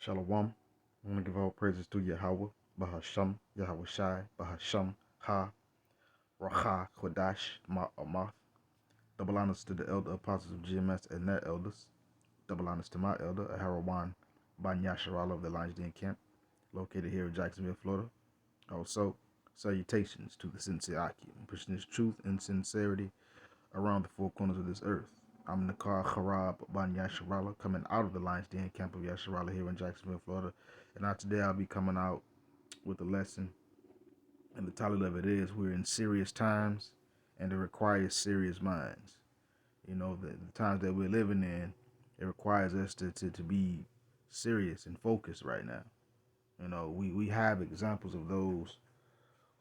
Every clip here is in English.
Shalom. I want to give all praises to Yahweh, Bahasham, Yahweh Shai, Bahasham, Ha, Racha, Kodash, Ma'amath. Double honors to the elder apostles of GMS and their elders. Double honors to my elder, Aharawan Ban Yasharala of the Lions Den Camp, located here in Jacksonville, Florida. Also, salutations to the Sensei Aki, pushing his truth and sincerity around the four corners of this earth. I'm Nakar Harab Ban Yasharala, coming out of the Lions Den Camp of Yasharala here in Jacksonville, Florida. And today I'll be coming out with a lesson. And the title of it is We're in Serious Times and It Requires Serious Minds. You know, the times that we're living in, it requires us to be serious and focused right now. You know, we have examples of those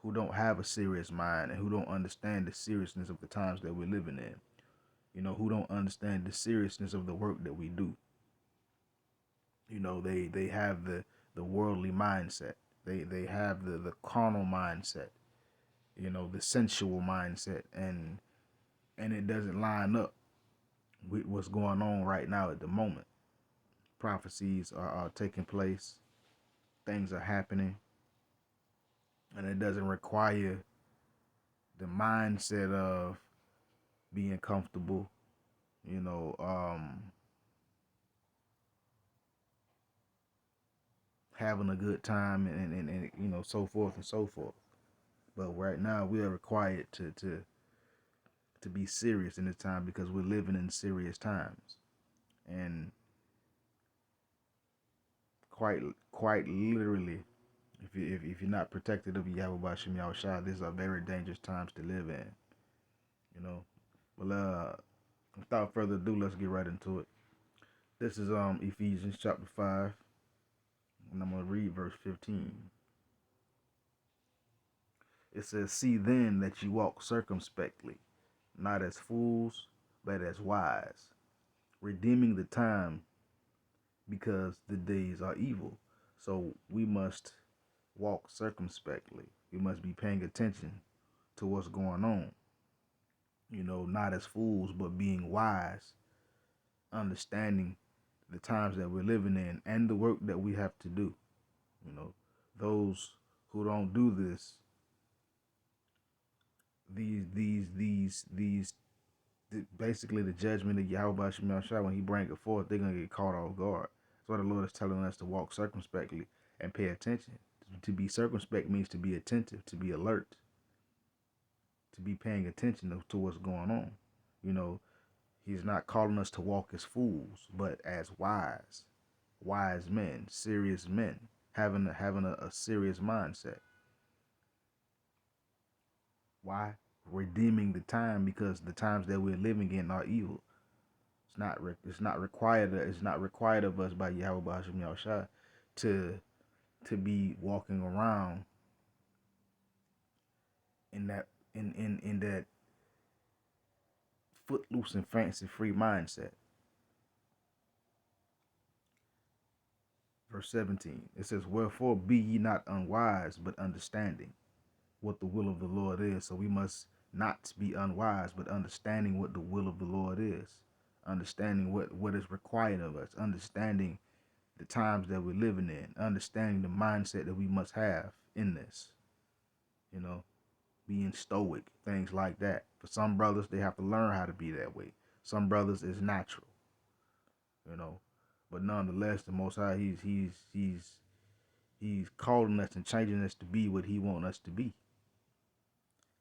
who don't have a serious mind and who don't understand the seriousness of the times that we're living in. You know, who don't understand the seriousness of the work that we do. You know, they have the worldly mindset. They have the carnal mindset, you know, the sensual mindset, and it doesn't line up with what's going on right now at the moment. Prophecies are taking place, things are happening, and it doesn't require the mindset of being comfortable, you know, having a good time and you know, so forth and so forth. But right now we are required to be serious in this time because we're living in serious times. And quite literally, if you're not protected of Yahweh Bashim Yahushua, these are very dangerous times to live in. You know. Well, without further ado, let's get right into it. This is Ephesians chapter 5, and I'm gonna read verse 15. It says, "See then that you walk circumspectly, not as fools, but as wise, redeeming the time, because the days are evil." So we must walk circumspectly. We must be paying attention to what's going on. You know, not as fools, but being wise, understanding the times that we're living in and the work that we have to do. You know, those who don't do this, these basically the judgment of Yahweh Shemel when he bring it forth, they're gonna get caught off guard. That's why the Lord is telling us to walk circumspectly and pay attention. To be circumspect means to be attentive, to be alert, to be paying attention to what's going on. You know, he's not calling us to walk as fools, but as wise men, serious men, having a serious mindset. Why? Redeeming the time, because the times that we're living in are evil. It's not required of us by Yahweh Bashim Yahushua to be walking around in that footloose and fancy free mindset. Verse 17, it says, "Wherefore be ye not unwise, but understanding what the will of the Lord is." So we must not be unwise, but understanding what the will of the Lord is, understanding what is required of us, understanding the times that we're living in, understanding the mindset that we must have in this. You know, being stoic, things like that. For some brothers, they have to learn how to be that way. Some brothers is natural, you know. But nonetheless, the Most High, he's calling us and changing us to be what he wants us to be.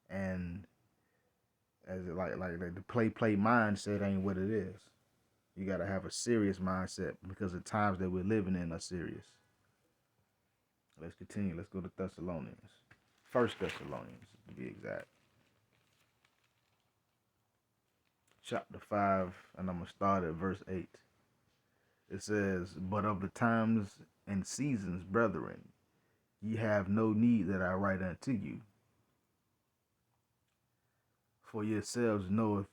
And as like the play mindset ain't what it is. You gotta have a serious mindset because the times that we're living in are serious. Let's continue. Let's go to Thessalonians. First Thessalonians, to be exact. Chapter 5, and I'm going to start at verse 8. It says, "But of the times and seasons, brethren, ye have no need that I write unto you. For yourselves know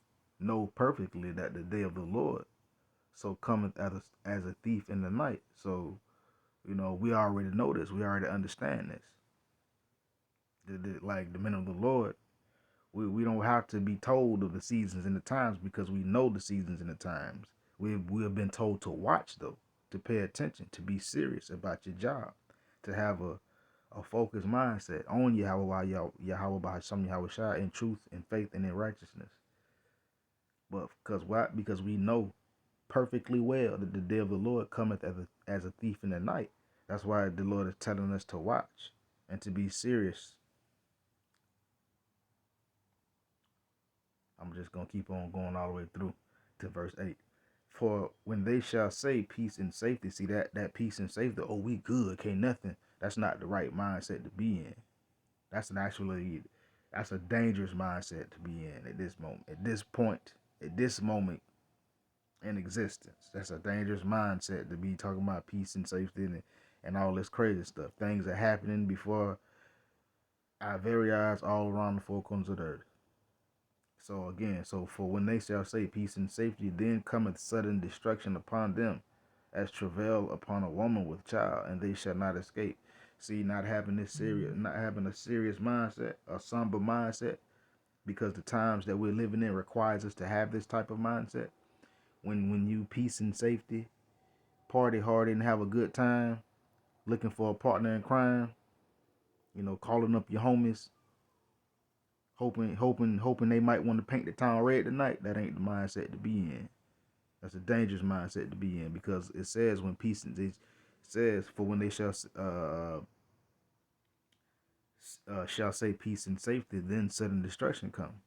perfectly that the day of the Lord so cometh as a thief in the night." So, you know, we already know this. We already understand this. Like the men of the Lord, we don't have to be told of the seasons and the times because we know the seasons and the times. We have been told to watch, though, to pay attention, to be serious about your job, to have a focused mindset on Yahweh Bahasham Yahweh Shai in truth, in faith, and in righteousness. But because why? Because we know perfectly well that the day of the Lord cometh as a thief in the night. That's why the Lord is telling us to watch and to be serious. I'm just going to keep on going all the way through to verse 8. For when they shall say peace and safety, see that peace and safety, oh, we good, can't nothing. That's not the right mindset to be in. That's a dangerous mindset to be in at this moment, at this point, at this moment in existence. That's a dangerous mindset to be talking about peace and safety and all this crazy stuff. Things are happening before our very eyes all around the four corners of the earth. So again, for when they shall say peace and safety, then cometh sudden destruction upon them, as travail upon a woman with child, and they shall not escape. See, not having a serious mindset, a somber mindset, because the times that we're living in requires us to have this type of mindset. When you peace and safety, party hard and have a good time, looking for a partner in crime, calling up your homies, hoping they might want to paint the town red tonight. That ain't the mindset to be in. That's a dangerous mindset to be in, because it says when peace and it says for when they shall say peace and safety, then sudden destruction come.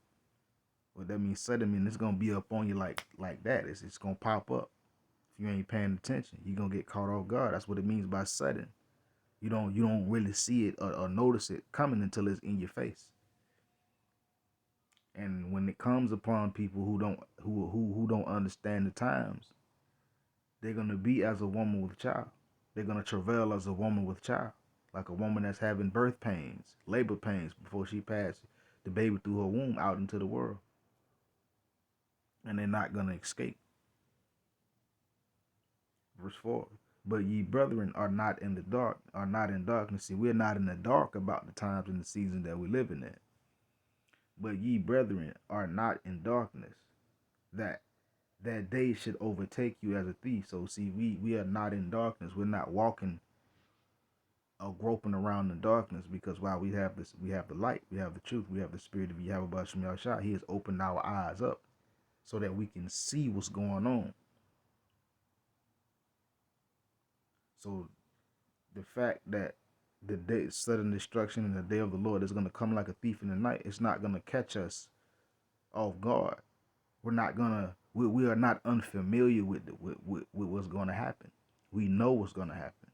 What that means, sudden mean it's gonna be up on you like that. It's gonna pop up. If you ain't paying attention, you're gonna get caught off guard. That's what it means by sudden. You don't really see it or notice it coming until it's in your face. And when it comes upon people who don't understand the times, they're gonna be as a woman with child. They're gonna travail as a woman with child, like a woman that's having birth pains, labor pains before she passes the baby through her womb out into the world, and they're not gonna escape. Verse 4. But ye brethren are not in darkness. See, we're not in the dark about the times and the season that we're living in. But ye brethren are not in darkness, that day should overtake you as a thief. So see, we are not in darkness. We're not walking or groping around in darkness, because while we have the light, we have the truth, we have the spirit of Yahweh Basham Yahshua. He has opened our eyes up so that we can see what's going on. So the fact that the day sudden destruction and the day of the Lord is going to come like a thief in the night, it's not going to catch us off guard. We are not unfamiliar with what's going to happen. We know what's going to happen.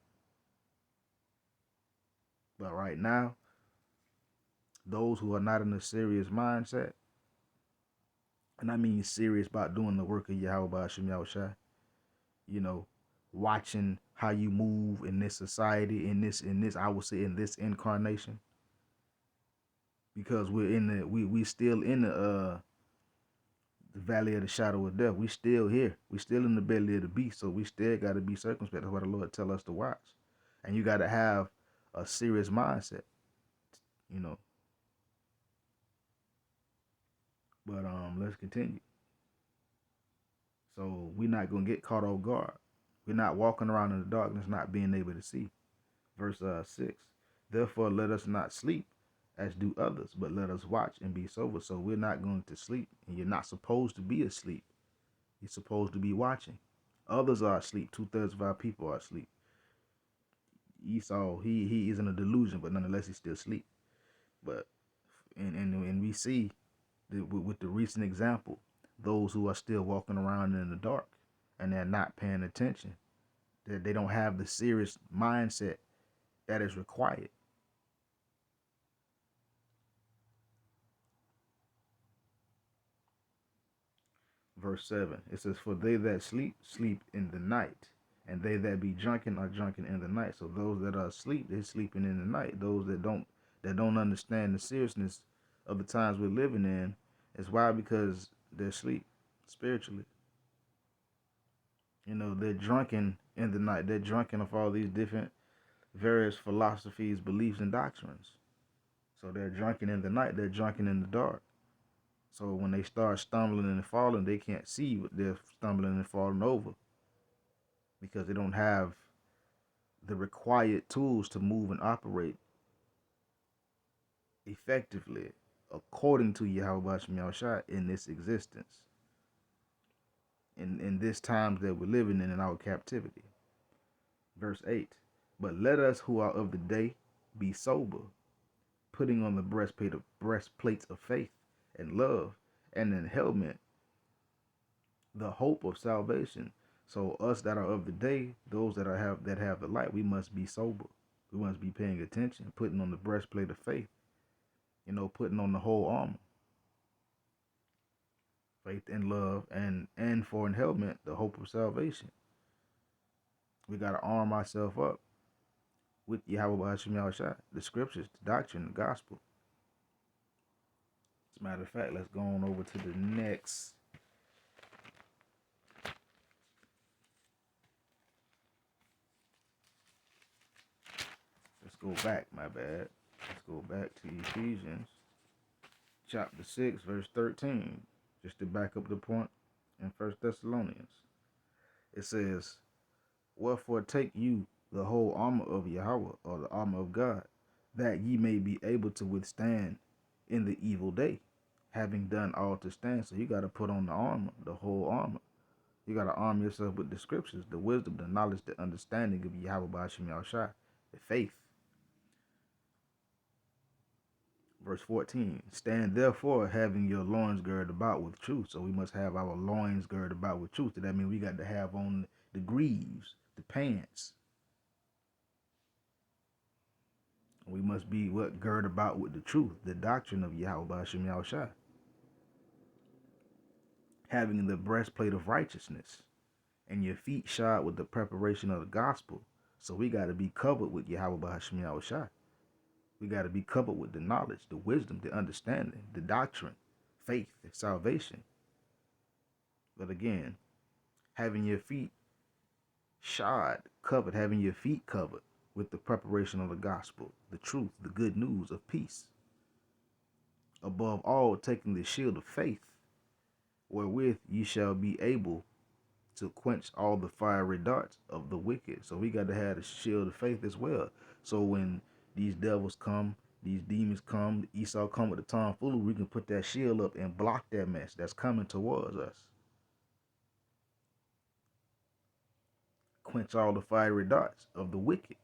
But right now, those who are not in a serious mindset, and I mean serious about doing the work of Yahweh Ba'ashim Yahushai, watching how you move in this society, in this, I would say in this incarnation, because we still in the valley of the shadow of death. We still here. We still in the belly of the beast. So we still got to be circumspect. That's what the Lord tell us to watch. And you got to have a serious mindset, But let's continue. So we're not going to get caught off guard. We're not walking around in the darkness, not being able to see. Verse 6. Therefore, let us not sleep as do others, but let us watch and be sober. So we're not going to sleep, and you're not supposed to be asleep. You're supposed to be watching. Others are asleep. 2/3 of our people are asleep. Esau, he is in a delusion, but nonetheless he's still asleep. But and we see with the recent example, those who are still walking around in the dark and they're not paying attention, that they don't have the serious mindset that is required. Verse 7, it says, for they that sleep, sleep in the night, and they that be drunken are drunken in the night. So those that are asleep, they're sleeping in the night. Those that don't understand the seriousness of the times we're living in, is why? Because they're asleep spiritually. They're drunken in the night. They're drunken of all these different various philosophies, beliefs, and doctrines. So they're drunken in the night. They're drunken in the dark. So when they start stumbling and falling, they can't see what they're stumbling and falling over, because they don't have the required tools to move and operate effectively according to Yahweh Hashem Yahushua in this existence, in this times that we're living in our captivity. Verse 8, but let us who are of the day be sober, putting on the breastplates of faith and love, and in helmet the hope of salvation. So us that are of the day, those that have the light, we must be sober. We must be paying attention, putting on the breastplate of faith, putting on the whole armor, faith and love, and for an helmet, the hope of salvation. We got to arm ourselves up with Yahweh Hashem Yahushua, the scriptures, the doctrine, the gospel. As a matter of fact, let's go on over to the next. Let's go back, my bad. Let's go back to Ephesians chapter 6, verse 13. Just to back up the point in 1 Thessalonians. It says, wherefore take you the whole armor of Yahweh, or the armor of God, that ye may be able to withstand in the evil day, having done all to stand. So you got to put on the armor, the whole armor. You got to arm yourself with the scriptures, the wisdom, the knowledge, the understanding of Yahweh Hashem Yahushua, the faith. Verse 14, stand therefore having your loins girded about with truth. So we must have our loins girded about with truth. That means we got to have on the greaves, the pants. We must be girded about with the truth, the doctrine of Yahweh Hashem Yahushua. Having the breastplate of righteousness, and your feet shod with the preparation of the gospel. So we got to be covered with Yahweh Hashem Yahushua. We got to be covered with the knowledge, the wisdom, the understanding, the doctrine, faith, salvation. But again, having your feet shod, covered, having your feet covered with the preparation of the gospel, the truth, the good news of peace. Above all, taking the shield of faith, wherewith ye shall be able to quench all the fiery darts of the wicked. So we got to have the shield of faith as well. So when these devils come, these demons come, Esau come with the tomfoolery, we can put that shield up and block that mess that's coming towards us. Quench all the fiery darts of the wicked.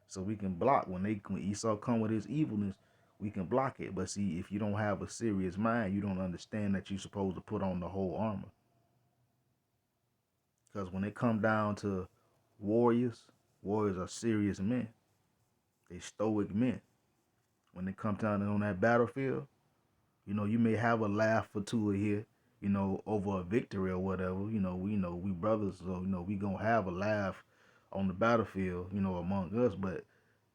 So we can block when Esau come with his evilness, we can block it. But see, if you don't have a serious mind, you don't understand that you're supposed to put on the whole armor. Because when it come down to warriors are serious men. They stoic men. When they come down on that battlefield, you may have a laugh or two here, over a victory or whatever. We brothers, so we gonna have a laugh on the battlefield, among us. But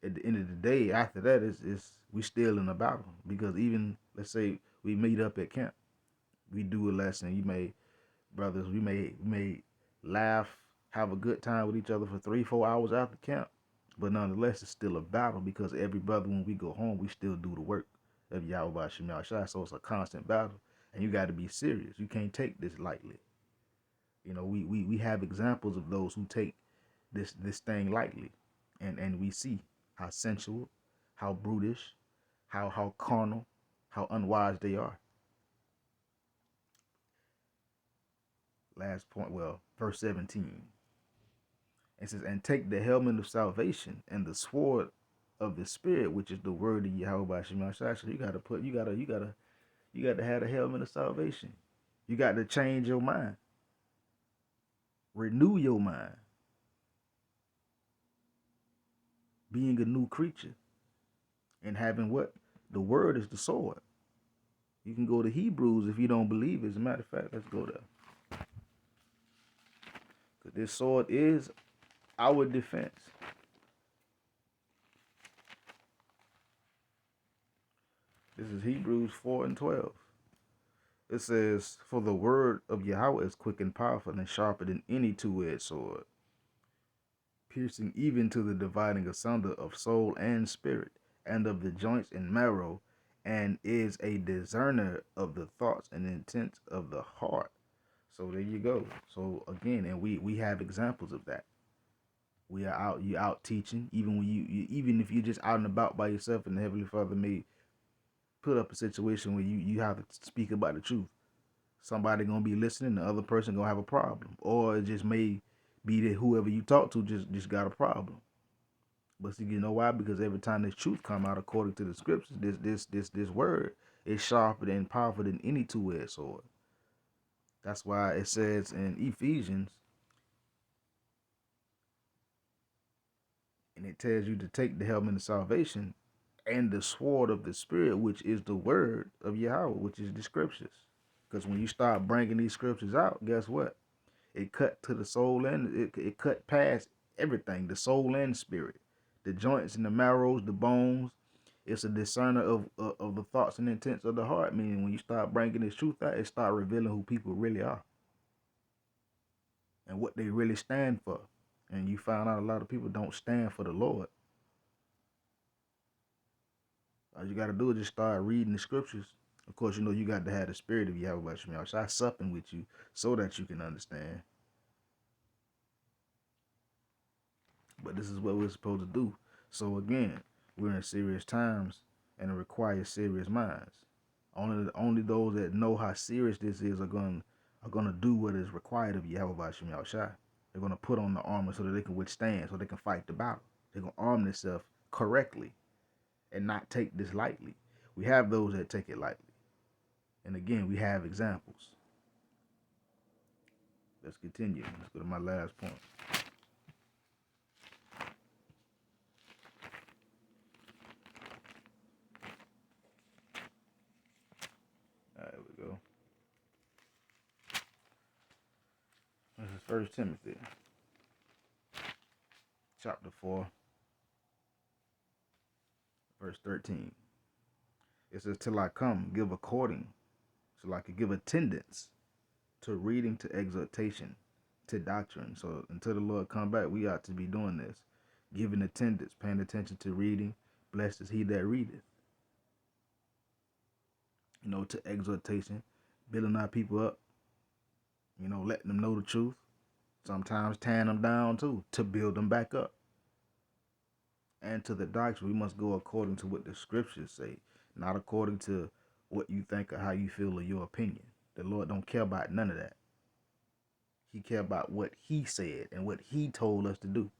at the end of the day, after that, it's we still in a battle. Because even, let's say we meet up at camp, we do a lesson. We may laugh, have a good time with each other for 3-4 hours after camp. But nonetheless, it's still a battle, because every brother, when we go home, we still do the work of Yahweh Hashem Yahushua. So it's a constant battle, and you got to be serious. You can't take this lightly. We have examples of those who take this thing lightly, and we see how sensual, how brutish, how carnal, how unwise they are. Last point, verse 17. It says, and take the helmet of salvation and the sword of the spirit, which is the word of Yahweh Hashem Yahushua. So you gotta have the helmet of salvation. You got to change your mind. Renew your mind. Being a new creature. And having what? The word is the sword. You can go to Hebrews if you don't believe it. As a matter of fact, let's go there. Because this sword is our defense. This is Hebrews 4:12. It says, for the word of Yahweh is quick and powerful and sharper than any two-edged sword, piercing even to the dividing asunder of soul and spirit, and of the joints and marrow, and is a discerner of the thoughts and intents of the heart. So there you go. So again, and we have examples of that. You out teaching, even when even if you're just out and about by yourself, and the Heavenly Father may put up a situation where you have to speak about the truth. Somebody gonna be listening, the other person gonna have a problem, or it just may be that whoever you talk to just got a problem. But see, you know why? Because every time this truth come out according to the scriptures, this word is sharper and powerful than any two-edged sword. That's why it says in Ephesians, and it tells you to take the helmet of salvation and the sword of the spirit, which is the word of Yahweh, which is the scriptures. Because when you start bringing these scriptures out, guess what? It cut to the soul, and it cut past everything, the soul and spirit, the joints and the marrows, the bones. It's a discerner of the thoughts and intents of the heart. Meaning, when you start bringing this truth out, it start revealing who people really are and what they really stand for. And you find out a lot of people don't stand for the Lord. All you got to do is just start reading the scriptures. Of course, you know you got to have the spirit of Yahweh Shemel Shai supping with you so that you can understand. But this is what we're supposed to do. So again, we're in serious times, and it requires serious minds. Only those that know how serious this is are gonna do what is required of Yahweh Shemel Shai. They're gonna put on the armor so that they can withstand, so they can fight the battle. They're gonna arm themselves correctly and not take this lightly. We have those that take it lightly. And again, we have examples. Let's continue. Let's go to my last point. All right, here we go. This is 1 Timothy, chapter 4, verse 13. It says, till I come, give according, so I could give attendance to reading, to exhortation, to doctrine. So until the Lord come back, we ought to be doing this. Giving attendance, paying attention to reading. Blessed is he that readeth. You know, to exhortation, building our people up. You know, letting them know the truth. Sometimes tearing them down too, to build them back up. And to the doctrine, we must go according to what the scriptures say, not according to what you think or how you feel or your opinion. The Lord don't care about none of that. He care about what he said and what he told us to do.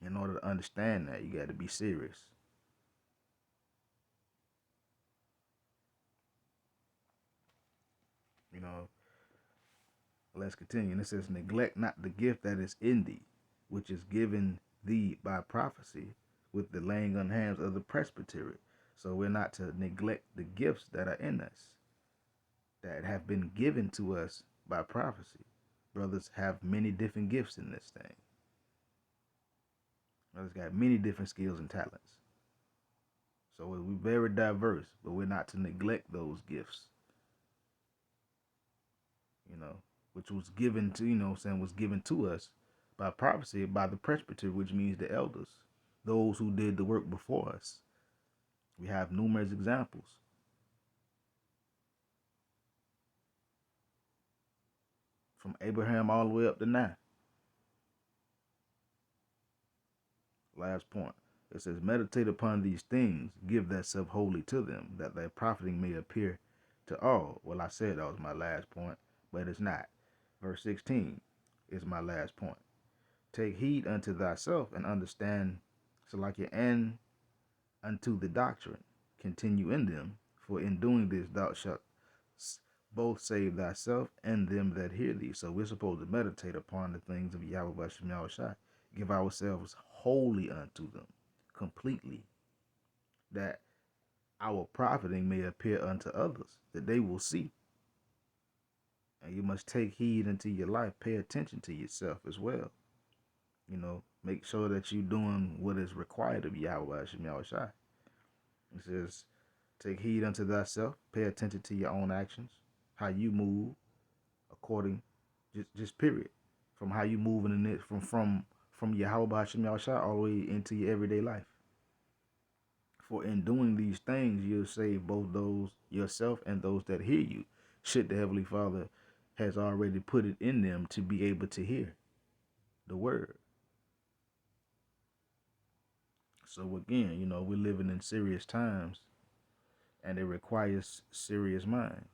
In order to understand that, you got to be serious. You know, let's continue. And it says, neglect not the gift that is in thee, which is given thee by prophecy with the laying on hands of the presbytery. So we're not to neglect the gifts that are in us, that have been given to us by prophecy. Brothers have many different gifts in this thing. Brothers got many different skills and talents. So we're very diverse, but we're not to neglect those gifts. You know, which was given to, was given to us by prophecy by the presbytery, which means the elders, those who did the work before us. We have numerous examples. From Abraham all the way up to now. Last point. It says, meditate upon these things, give thyself wholly to them, that thy profiting may appear to all. Well, I said that was my last point, but it's not. Verse 16 is my last point. Take heed unto thyself and understand, Salakia, and unto the doctrine. Continue in them, for in doing this thou shalt both save thyself and them that hear thee. So we're supposed to meditate upon the things of Yahweh Shem Shai. Give ourselves wholly unto them, completely, that our profiting may appear unto others, that they will see. And you must take heed unto your life. Pay attention to yourself as well. You know, make sure that you're doing what is required of Yahweh Shem Shai. It says, take heed unto thyself. Pay attention to your own actions, how you move, according, just period, from how you move in it, from Yahweh Shem Shai all the way into your everyday life. For in doing these things, you'll save both those yourself and those that hear you, should the Heavenly Father has already put it in them to be able to hear the word. So again, we're living in serious times, and it requires serious minds.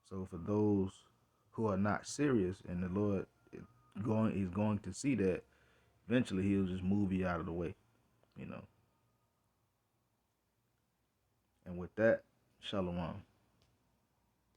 So for those who are not serious, and the Lord is going to see that, eventually He'll just move you out of the way, you know. And with that, Shalom.